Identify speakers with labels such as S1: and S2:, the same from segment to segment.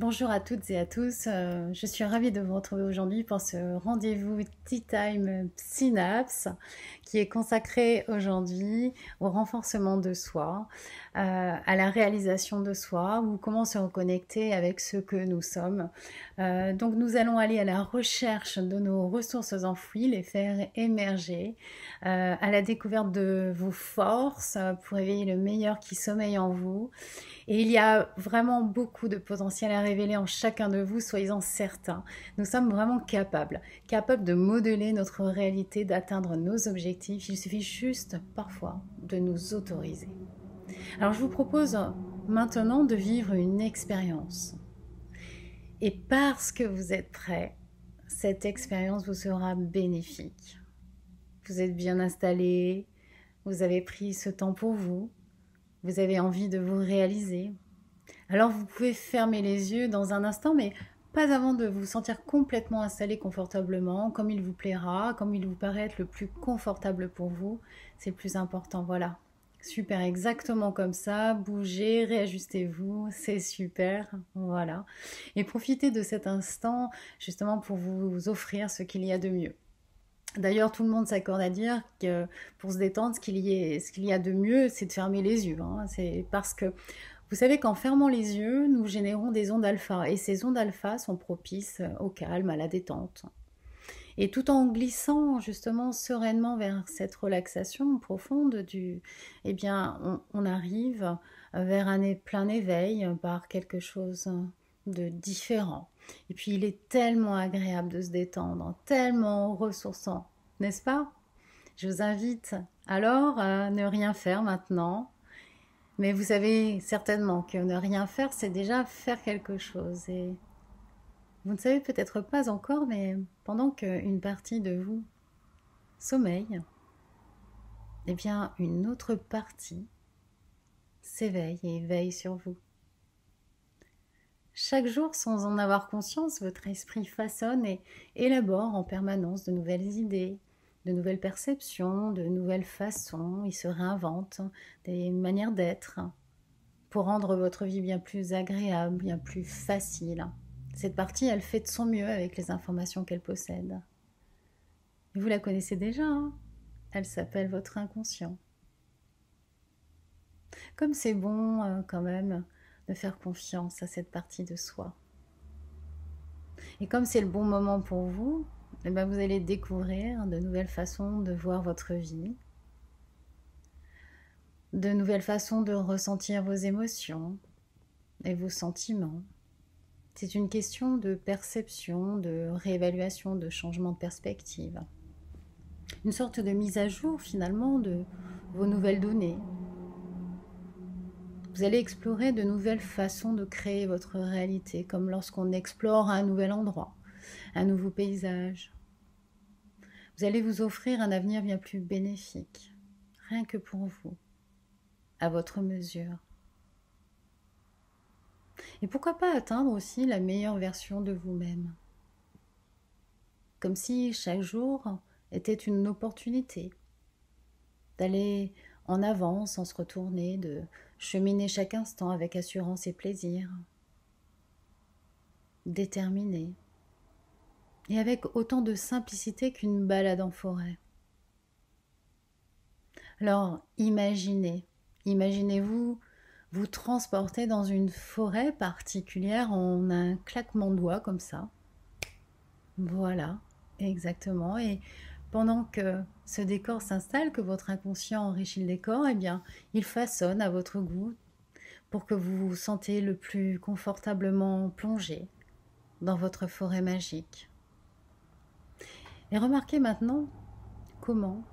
S1: Bonjour à toutes et à tous, je suis ravie de vous retrouver aujourd'hui pour ce rendez-vous Tea Time Synapse qui est consacré aujourd'hui au renforcement de soi, à la réalisation de soi ou comment se reconnecter avec ce que nous sommes. Donc nous allons aller à la recherche de nos ressources enfouies, les faire émerger, à la découverte de vos forces pour éveiller le meilleur qui sommeille en vous. Et il y a vraiment beaucoup de potentiel à révéler en chacun de vous, soyez-en certains. Nous sommes vraiment capables de modeler notre réalité, d'atteindre nos objectifs. Il suffit juste parfois de nous autoriser. Alors je vous propose maintenant de vivre une expérience. Et parce que vous êtes prêts, cette expérience vous sera bénéfique. Vous êtes bien installé, vous avez pris ce temps pour vous, vous avez envie de vous réaliser. Alors vous pouvez fermer les yeux dans un instant, mais pas avant de vous sentir complètement installé confortablement, comme il vous plaira, comme il vous paraît être le plus confortable pour vous. C'est le plus important, voilà. Super, exactement comme ça. Bougez, réajustez-vous, c'est super, voilà. Et profitez de cet instant justement pour vous offrir ce qu'il y a de mieux. D'ailleurs, tout le monde s'accorde à dire que pour se détendre, ce qu'il y a de mieux, c'est de fermer les yeux. C'est parce que vous savez qu'en fermant les yeux, nous générons des ondes alpha. Et ces ondes alpha sont propices au calme, à la détente. Et tout en glissant justement sereinement vers cette relaxation profonde, eh bien, on arrive vers un plein éveil par quelque chose de différent. Et puis il est tellement agréable de se détendre, tellement ressourçant, n'est-ce pas? Je vous invite alors à ne rien faire maintenant, mais vous savez certainement que ne rien faire, c'est déjà faire quelque chose. Et vous ne savez peut-être pas encore, mais pendant qu'une partie de vous sommeille, eh bien une autre partie s'éveille et veille sur vous. Chaque jour, sans en avoir conscience, votre esprit façonne et élabore en permanence de nouvelles idées, de nouvelles perceptions, de nouvelles façons. Il se réinvente des manières d'être pour rendre votre vie bien plus agréable, bien plus facile. Cette partie, elle fait de son mieux avec les informations qu'elle possède. Et vous la connaissez déjà, hein? Elle s'appelle votre inconscient. Comme c'est bon quand même de faire confiance à cette partie de soi. Et comme c'est le bon moment pour vous, eh ben vous allez découvrir de nouvelles façons de voir votre vie, de nouvelles façons de ressentir vos émotions et vos sentiments. C'est une question de perception, de réévaluation, de changement de perspective. Une sorte de mise à jour finalement de vos nouvelles données. Vous allez explorer de nouvelles façons de créer votre réalité, comme lorsqu'on explore un nouvel endroit, un nouveau paysage. Vous allez vous offrir un avenir bien plus bénéfique, rien que pour vous, à votre mesure. Et pourquoi pas atteindre aussi la meilleure version de vous-même, comme si chaque jour était une opportunité d'aller en avant sans se retourner, de cheminer chaque instant avec assurance et plaisir, déterminé, et avec autant de simplicité qu'une balade en forêt. Alors imaginez-vous vous transporter dans une forêt particulière en un claquement de doigts comme ça. Voilà, exactement. Et pendant que ce décor s'installe, que votre inconscient enrichit le décor, eh bien, il façonne à votre goût pour que vous vous sentez le plus confortablement plongé dans votre forêt magique. Et remarquez maintenant comment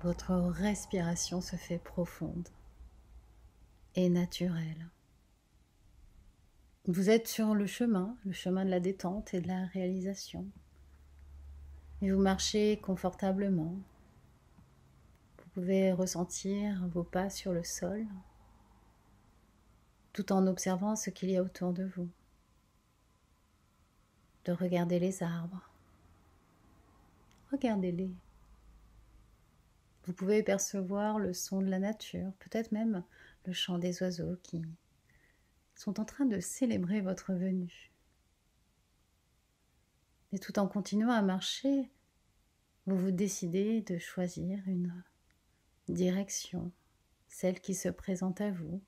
S1: votre respiration se fait profonde et naturelle. Vous êtes sur le chemin de la détente et de la réalisation. Et vous marchez confortablement. Vous pouvez ressentir vos pas sur le sol, tout en observant ce qu'il y a autour de vous. De regarder les arbres. Regardez-les. Vous pouvez percevoir le son de la nature, peut-être même le chant des oiseaux qui sont en train de célébrer votre venue. Et tout en continuant à marcher, vous vous décidez de choisir une direction, celle qui se présente à vous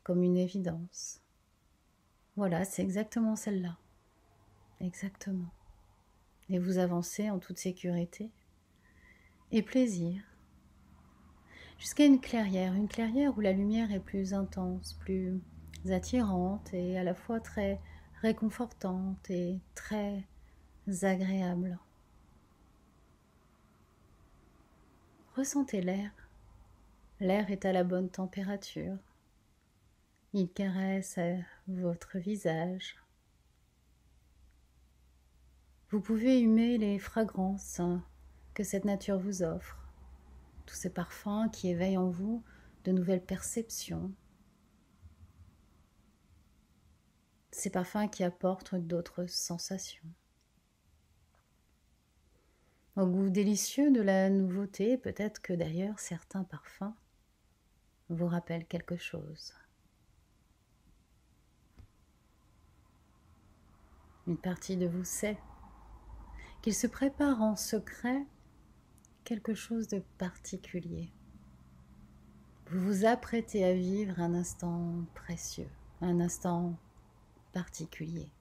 S1: comme une évidence. Voilà, c'est exactement celle-là. Exactement. Et vous avancez en toute sécurité et plaisir jusqu'à une clairière où la lumière est plus intense, plus attirante et à la fois très réconfortante et très agréable. Ressentez l'air. L'air est à la bonne température. Il caresse votre visage. Vous pouvez humer les fragrances que cette nature vous offre, tous ces parfums qui éveillent en vous de nouvelles perceptions, ces parfums qui apportent d'autres sensations. Au goût délicieux de la nouveauté, peut-être que d'ailleurs certains parfums vous rappellent quelque chose. Une partie de vous sait qu'il se prépare en secret quelque chose de particulier. Vous vous apprêtez à vivre un instant précieux, un instant particulier.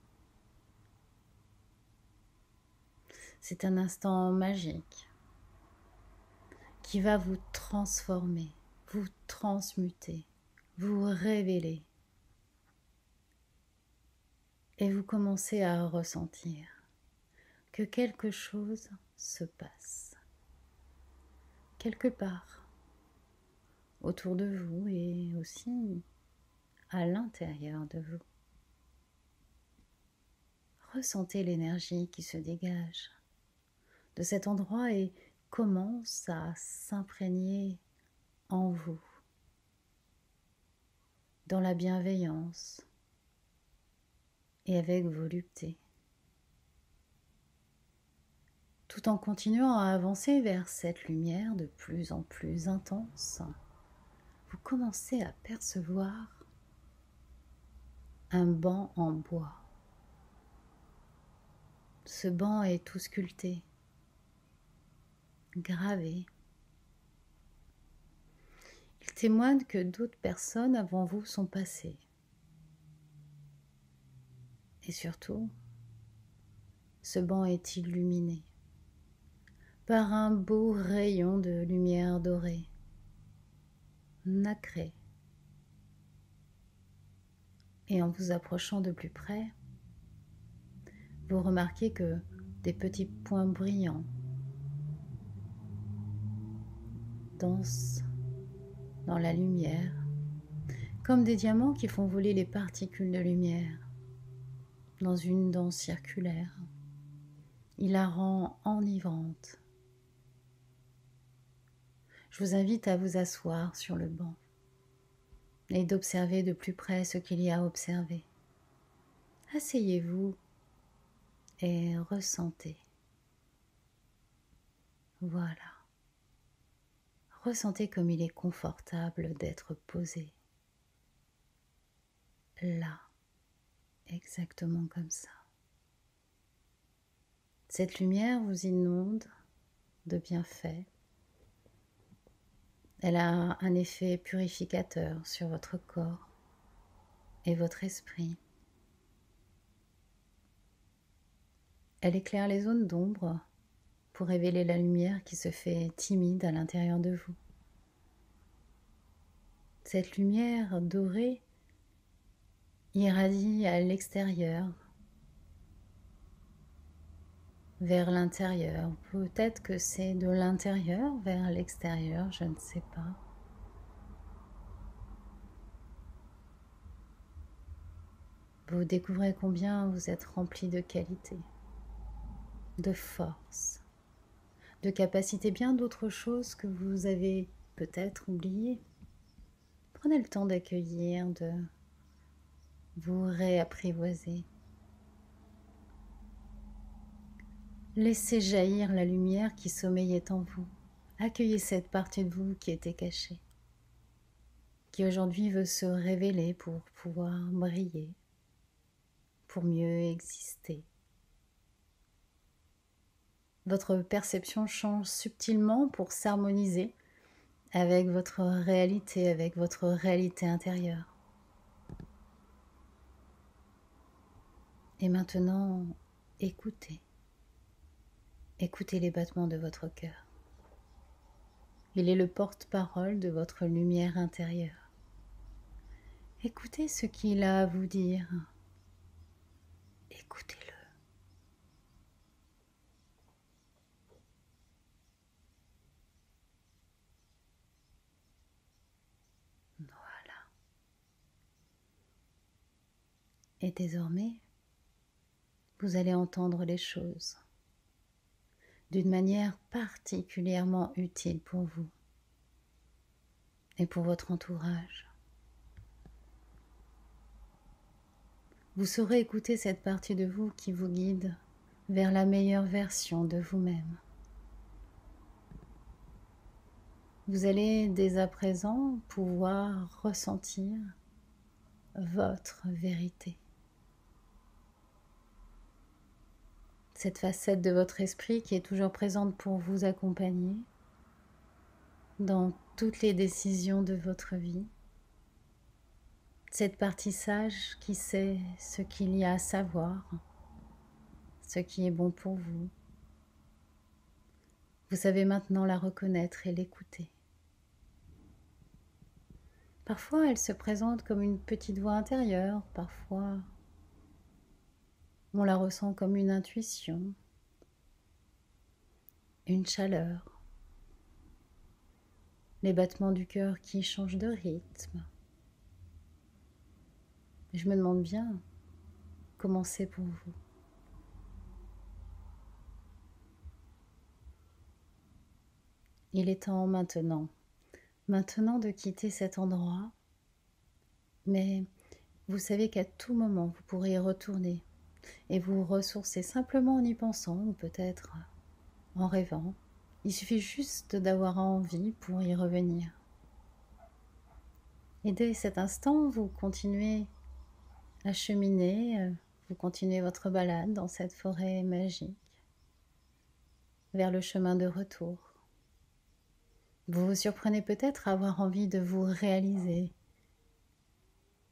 S1: C'est un instant magique qui va vous transformer, vous transmuter, vous révéler. Et vous commencez à ressentir que quelque chose se passe. Quelque part, autour de vous et aussi à l'intérieur de vous. Ressentez l'énergie qui se dégage de cet endroit et commence à s'imprégner en vous, dans la bienveillance et avec volupté. Tout en continuant à avancer vers cette lumière de plus en plus intense, vous commencez à percevoir un banc en bois. Ce banc est tout sculpté, gravé. Il témoigne que d'autres personnes avant vous sont passées. Et surtout, ce banc est illuminé par un beau rayon de lumière dorée, nacré. Et en vous approchant de plus près, vous remarquez que des petits points brillants dansent dans la lumière, comme des diamants qui font voler les particules de lumière dans une danse circulaire. Il la rend enivrante. Je vous invite à vous asseoir sur le banc et d'observer de plus près ce qu'il y a à observer. Asseyez-vous et ressentez. Voilà. Ressentez comme il est confortable d'être posé. Là, exactement comme ça. Cette lumière vous inonde de bienfaits. Elle a un effet purificateur sur votre corps et votre esprit. Elle éclaire les zones d'ombre pour révéler la lumière qui se fait timide à l'intérieur de vous. Cette lumière dorée irradie à l'extérieur, vers l'intérieur. Peut-être que c'est de l'intérieur vers l'extérieur, je ne sais pas. Vous découvrez combien vous êtes rempli de qualité, de force, de capacité, bien d'autres choses que vous avez peut-être oubliées. Prenez le temps d'accueillir, de vous réapprivoiser. Laissez jaillir la lumière qui sommeillait en vous. Accueillez cette partie de vous qui était cachée. qui aujourd'hui veut se révéler pour pouvoir briller, pour mieux exister. Votre perception change subtilement pour s'harmoniser avec votre réalité intérieure. Et maintenant, écoutez. Écoutez les battements de votre cœur. Il est le porte-parole de votre lumière intérieure. Écoutez ce qu'il a à vous dire. Écoutez-le. Voilà. Et désormais, vous allez entendre les choses d'une manière particulièrement utile pour vous et pour votre entourage. Vous saurez écouter cette partie de vous qui vous guide vers la meilleure version de vous-même. Vous allez dès à présent pouvoir ressentir votre vérité. Cette facette de votre esprit qui est toujours présente pour vous accompagner dans toutes les décisions de votre vie. Cette partie sage qui sait ce qu'il y a à savoir, ce qui est bon pour vous. Vous savez maintenant la reconnaître et l'écouter. Parfois, elle se présente comme une petite voix intérieure, parfois on la ressent comme une intuition, une chaleur, les battements du cœur qui changent de rythme. Et je me demande bien comment c'est pour vous. Il est temps maintenant de quitter cet endroit, mais vous savez qu'à tout moment vous pourrez y retourner et vous ressourcer simplement en y pensant ou peut-être en rêvant. Il suffit juste d'avoir envie pour y revenir. Et dès cet instant, vous continuez à cheminer, vous continuez votre balade dans cette forêt magique vers le chemin de retour. Vous vous surprenez peut-être à avoir envie de vous réaliser,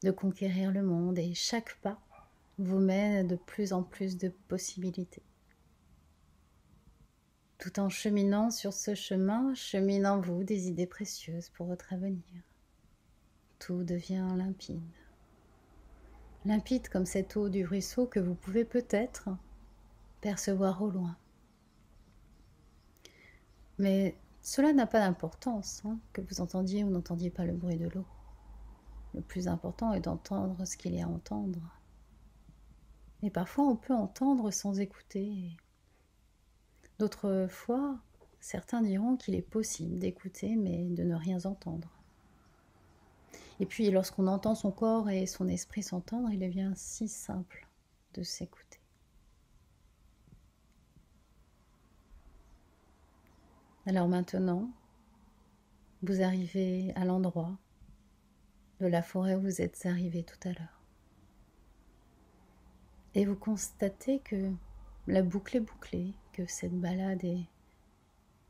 S1: de conquérir le monde, et chaque pas vous mène de plus en plus de possibilités. Tout en cheminant sur ce chemin, chemine en vous des idées précieuses pour votre avenir. Tout devient limpide. Limpide comme cette eau du ruisseau que vous pouvez peut-être percevoir au loin. Mais cela n'a pas d'importance, que vous entendiez ou n'entendiez pas le bruit de l'eau. Le plus important est d'entendre ce qu'il y a à entendre. Et parfois, on peut entendre sans écouter. D'autres fois, certains diront qu'il est possible d'écouter, mais de ne rien entendre. Et puis, lorsqu'on entend son corps et son esprit s'entendre, il devient si simple de s'écouter. Alors maintenant, vous arrivez à l'endroit de la forêt où vous êtes arrivé tout à l'heure. Et vous constatez que la boucle est bouclée, que cette balade est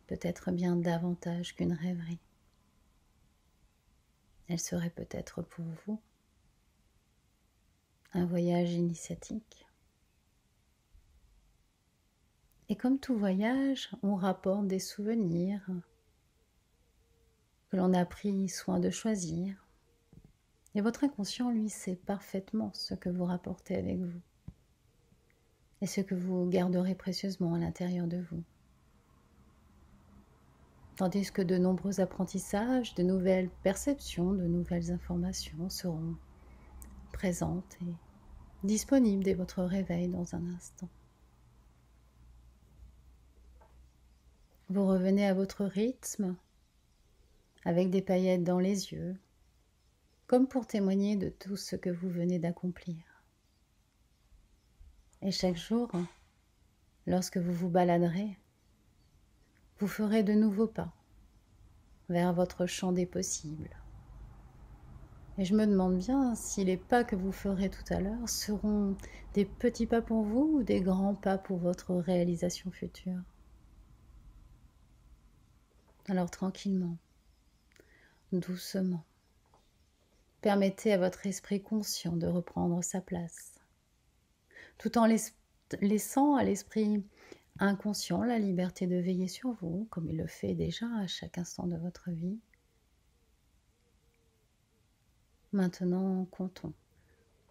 S1: peut-être bien davantage qu'une rêverie. Elle serait peut-être pour vous un voyage initiatique. Et comme tout voyage, on rapporte des souvenirs que l'on a pris soin de choisir. Et votre inconscient, lui, sait parfaitement ce que vous rapportez avec vous et ce que vous garderez précieusement à l'intérieur de vous. Tandis que de nombreux apprentissages, de nouvelles perceptions, de nouvelles informations seront présentes et disponibles dès votre réveil dans un instant. Vous revenez à votre rythme, avec des paillettes dans les yeux, comme pour témoigner de tout ce que vous venez d'accomplir. Et chaque jour, lorsque vous vous baladerez, vous ferez de nouveaux pas vers votre champ des possibles. Et je me demande bien si les pas que vous ferez tout à l'heure seront des petits pas pour vous ou des grands pas pour votre réalisation future. Alors tranquillement, doucement, permettez à votre esprit conscient de reprendre sa place, tout en laissant à l'esprit inconscient la liberté de veiller sur vous, comme il le fait déjà à chaque instant de votre vie. Maintenant, comptons.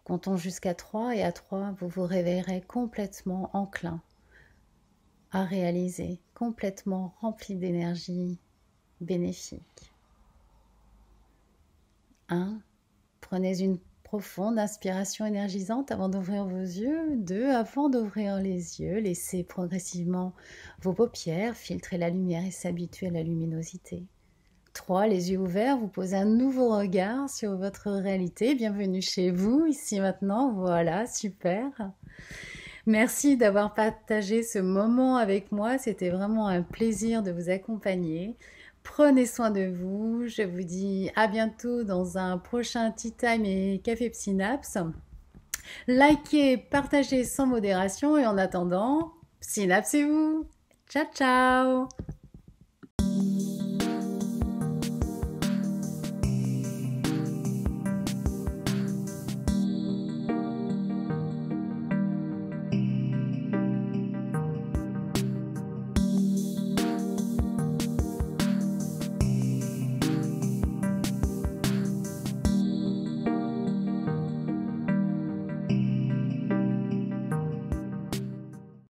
S1: Comptons jusqu'à 3 et à 3, vous vous réveillerez complètement enclin à réaliser, complètement rempli d'énergie bénéfique. 1. Prenez une profonde inspiration énergisante avant d'ouvrir vos yeux. 2. Avant d'ouvrir les yeux, laissez progressivement vos paupières filtrer la lumière et s'habituer à la luminosité. 3. Les yeux ouverts, vous posez un nouveau regard sur votre réalité. Bienvenue chez vous, ici maintenant. Voilà, super. Merci d'avoir partagé ce moment avec moi. C'était vraiment un plaisir de vous accompagner. Prenez soin de vous. Je vous dis à bientôt dans un prochain Tea Time et Café Synapse. Likez, partagez sans modération et en attendant, synapsez-vous. Ciao, ciao!